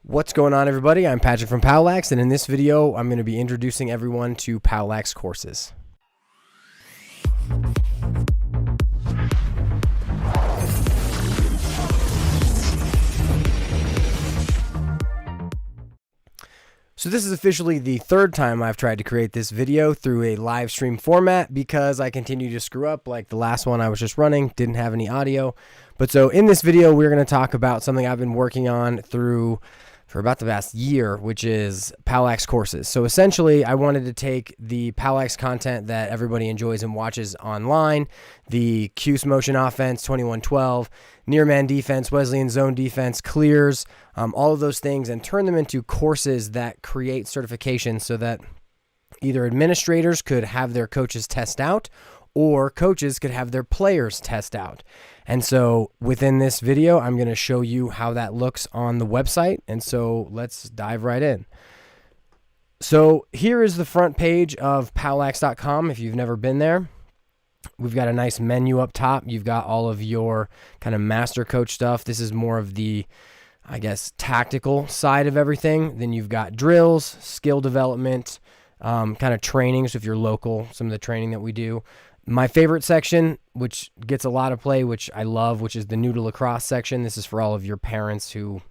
What's going on, everybody? I'm Patrick from POWLAX, and in this video, I'm going to be introducing everyone to POWLAX courses. So this is officially the third time I've tried to create this video through a live stream format because I continue to screw up. Like the last one I was just running, didn't have any audio. But so in this video, we're going to talk about something I've been working on for about the past year, which is POWLAX courses. So essentially, I wanted to take the POWLAX content that everybody enjoys and watches online, the Cuse motion offense, 21-12, near man defense, Wesleyan zone defense, clears, all of those things, and turn them into courses that create certifications so that either administrators could have their coaches test out or coaches could have their players test out. And so within this video, I'm going to show you how that looks on the website. And so let's dive right in. So here is the front page of POWLAX.com. If you've never been there, we've got a nice menu up top. You've got all of your kind of master coach stuff. This is more of the, I guess, tactical side of everything. Then you've got drills, skill development, kind of training. So if you're local, some of the training that we do. My favorite section, which gets a lot of play, which I love, which is the new to lacrosse section. This is for all of your parents who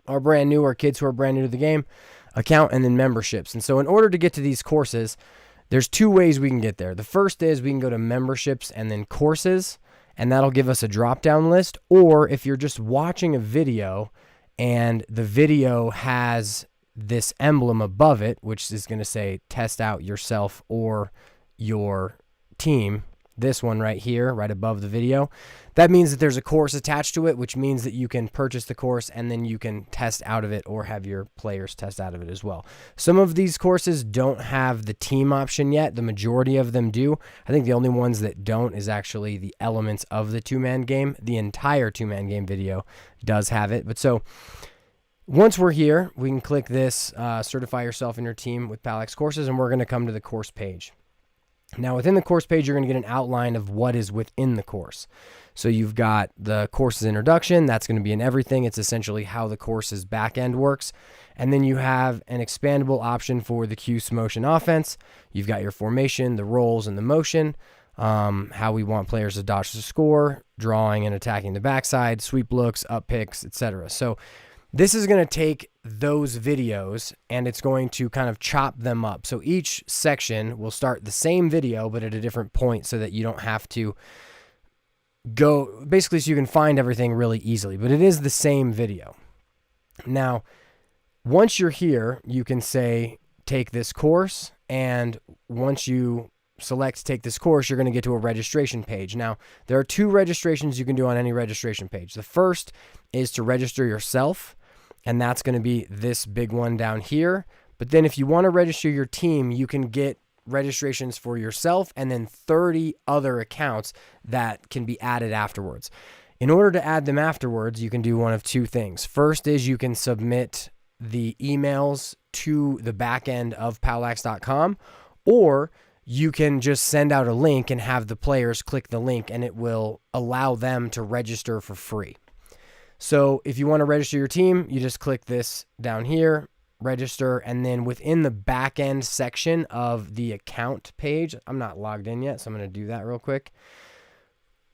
are brand new or kids who are brand new to the game, account, and then memberships. And so in order to get to these courses, there's two ways we can get there. The first is we can go to memberships and then courses, and that'll give us a drop-down list. Or if you're just watching a video and the video has this emblem above it, which is going to say test out yourself or your team, this one right here, right above the video, that means that there's a course attached to it, which means that you can purchase the course and then you can test out of it or have your players test out of it as well. Some of these courses don't have the team option yet. The majority of them do. I think the only ones that don't is actually the elements of the two-man game. The entire two-man game video does have it. But so once we're here, we can click this certify yourself and your team with POWLAX courses, and we're going to come to the course page. Now, within the course page, you're going to get an outline of what is within the course. So you've got the course's introduction. That's going to be in everything. It's essentially how the course's back end works. And then you have an expandable option for the Cuse motion offense. You've got your formation, the roles, and the motion, how we want players to dodge the score, drawing and attacking the backside, sweep looks, up picks, etc. So this is going to take those videos and it's going to kind of chop them up. So each section will start the same video, but at a different point so that you don't have to go, basically so you can find everything really easily, but it is the same video. Now, once you're here, you can say, take this course. And once you select take this course, you're going to get to a registration page. Now, there are two registrations you can do on any registration page. The first is to register yourself, and that's going to be this big one down here. But then if you want to register your team, you can get registrations for yourself and then 30 other accounts that can be added afterwards. In order to add them afterwards, you can do one of two things. First is you can submit the emails to the back end of POWLAX.com, or you can just send out a link and have the players click the link and it will allow them to register for free. So if you want to register your team, you just click this down here, register, and then within the back end section of the account page, I'm not logged in yet, so I'm going to do that real quick.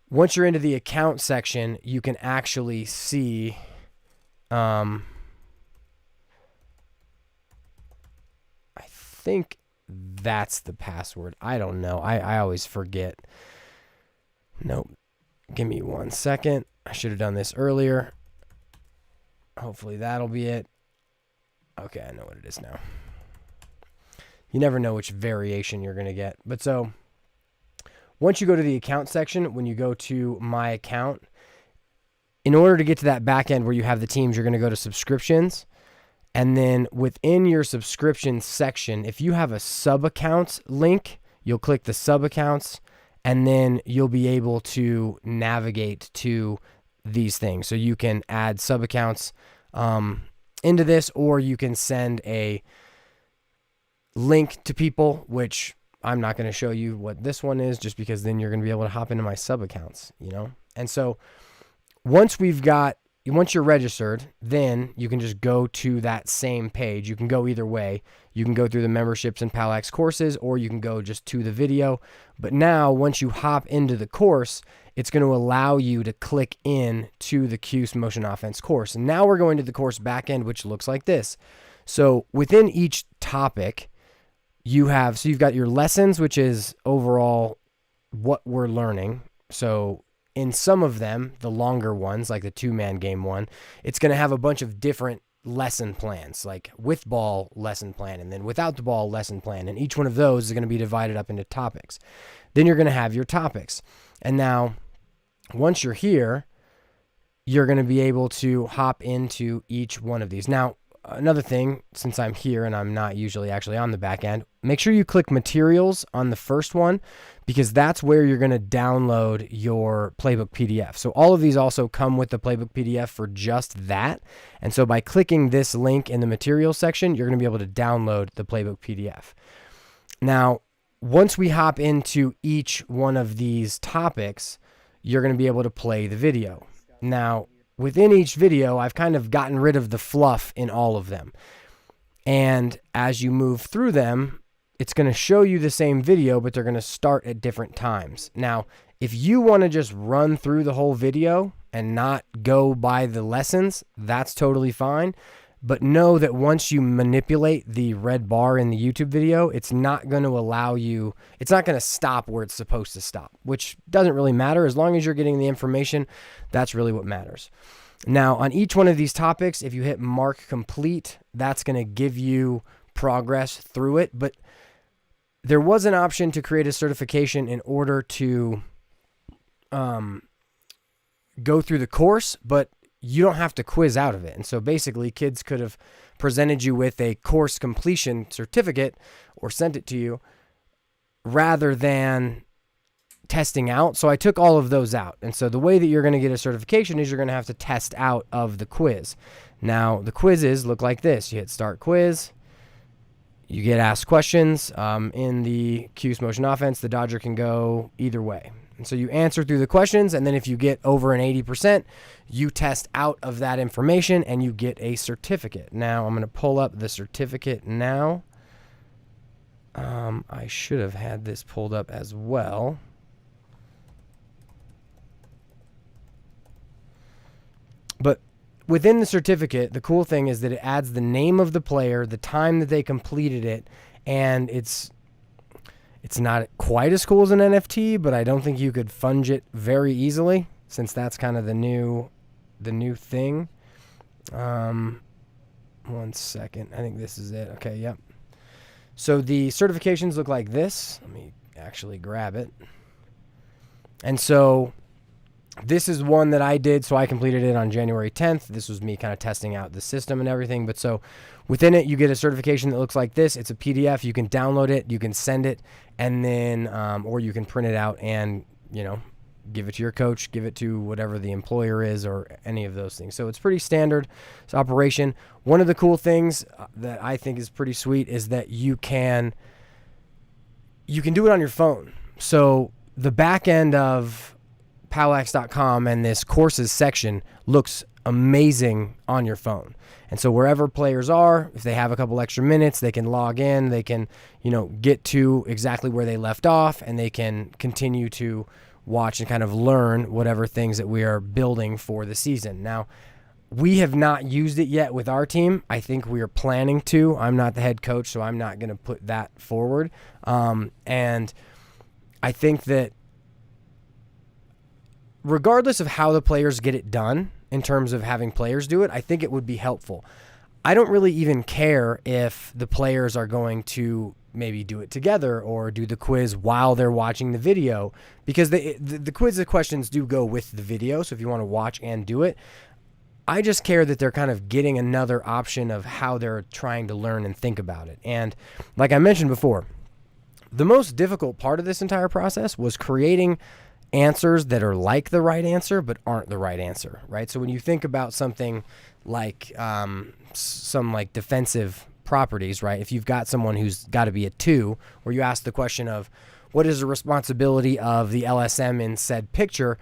Once you're into the account section, you can actually see I think that's the password. I don't know. I always forget. Nope. Give me 1 second. I should have done this earlier. Hopefully that'll be it. Okay, I know what it is now. You never know which variation you're going to get. But so once you go to the account section, when you go to my account, in order to get to that back end where you have the teams, you're going to go to subscriptions. And then within your subscription section, if you have a sub-accounts link, you'll click the sub-accounts, and then you'll be able to navigate to these things. So you can add sub-accounts into this, or you can send a link to people, which I'm not going to show you what this one is just because then you're going to be able to hop into my sub-accounts, you know? And so once we've got once you're registered, then you can just go to that same page. You can go either way. You can go through the memberships and POWLAX courses, or you can go just to the video. But now, once you hop into the course, it's going to allow you to click in to the Cuse Motion Offense course. And now we're going to the course backend, which looks like this. So within each topic, you've got your lessons, which is overall what we're learning. So in some of them, the longer ones, like the 2-man game one, it's going to have a bunch of different lesson plans, like with ball lesson plan, and then without the ball lesson plan. And each one of those is going to be divided up into topics. Then you're going to have your topics. And now, once you're here, you're going to be able to hop into each one of these. Now, another thing, since I'm here and I'm not usually actually on the back end, make sure you click materials on the first one, because that's where you're going to download your Playbook PDF. So all of these also come with the Playbook PDF for just that. And so by clicking this link in the materials section, you're going to be able to download the Playbook PDF. Now, once we hop into each one of these topics, you're going to be able to play the video. Now, within each video, I've kind of gotten rid of the fluff in all of them. And as you move through them, it's going to show you the same video, but they're going to start at different times. Now, if you want to just run through the whole video and not go by the lessons, that's totally fine. But know that once you manipulate the red bar in the YouTube video, it's not going to allow you, it's not going to stop where it's supposed to stop, which doesn't really matter. As long as you're getting the information, that's really what matters. Now, on each one of these topics, if you hit mark complete, that's going to give you progress through it. But there was an option to create a certification in order to go through the course, but you don't have to quiz out of it. And so basically, kids could have presented you with a course completion certificate or sent it to you rather than testing out. So I took all of those out. And so the way that you're going to get a certification is you're going to have to test out of the quiz. Now, the quizzes look like this. You hit start quiz. You get asked questions. In the Cuse Motion Offense, the Dodger can go either way. And so you answer through the questions, and then if you get over an 80%, you test out of that information and you get a certificate. Now, I'm going to pull up the certificate now. I should have had this pulled up as well. But within the certificate, the cool thing is that it adds the name of the player, the time that they completed it, and it's not quite as cool as an NFT, but I don't think you could funge it very easily, since that's kind of the new thing. 1 second. I think this is it. Okay, yep. So the certifications look like this. Let me actually grab it. And so this is one that I did, so I completed it on January 10th. This was me kind of testing out the system and everything. But so within it, you get a certification that looks like this. It's a PDF. You can download it. You can send it, and then, or you can print it out and, give it to your coach, give it to whatever the employer is, or any of those things. So it's pretty standard. It's operation. One of the cool things that I think is pretty sweet is that you can do it on your phone. So the back end of POWLAX.com and this courses section looks amazing on your phone. And so wherever players are, if they have a couple extra minutes, they can log in, they can, get to exactly where they left off, and they can continue to watch and kind of learn whatever things that we are building for the season. Now, we have not used it yet with our team. I think we are planning to. I'm not the head coach, so I'm not going to put that forward. And I think that regardless of how the players get it done, in terms of having players do it, I think it would be helpful. I don't really even care if the players are going to maybe do it together or do the quiz while they're watching the video, because the quiz, the questions do go with the video. So if you want to watch and do it, I just care that they're kind of getting another option of how they're trying to learn and think about it. And like I mentioned before, the most difficult part of this entire process was creating answers that are like the right answer but aren't the right answer, right? So when you think about something like some like defensive properties, right? If you've got someone who's got to be a 2, where you ask the question of what is the responsibility of the LSM in said picture,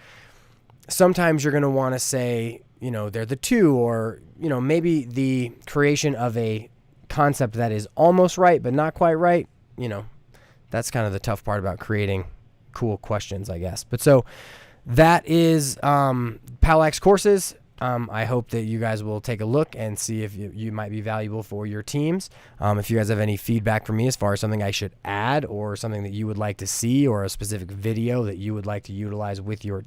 sometimes you're going to want to say, they're the two, or, maybe the creation of a concept that is almost right but not quite right. That's kind of the tough part about creating cool questions, I guess. But so that is POWLAX courses. I hope that you guys will take a look and see if you might be valuable for your teams. If you guys have any feedback for me as far as something I should add, or something that you would like to see, or a specific video that you would like to utilize with your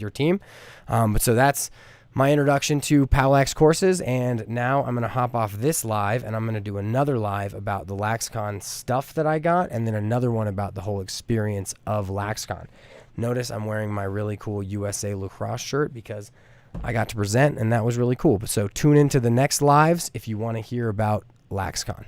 team. But so that's my introduction to POWLAX courses, and now I'm going to hop off this live, and I'm going to do another live about the LaxCon stuff that I got, and then another one about the whole experience of LaxCon. Notice I'm wearing my really cool USA Lacrosse shirt because I got to present, and that was really cool. But so tune into the next lives if you want to hear about LaxCon.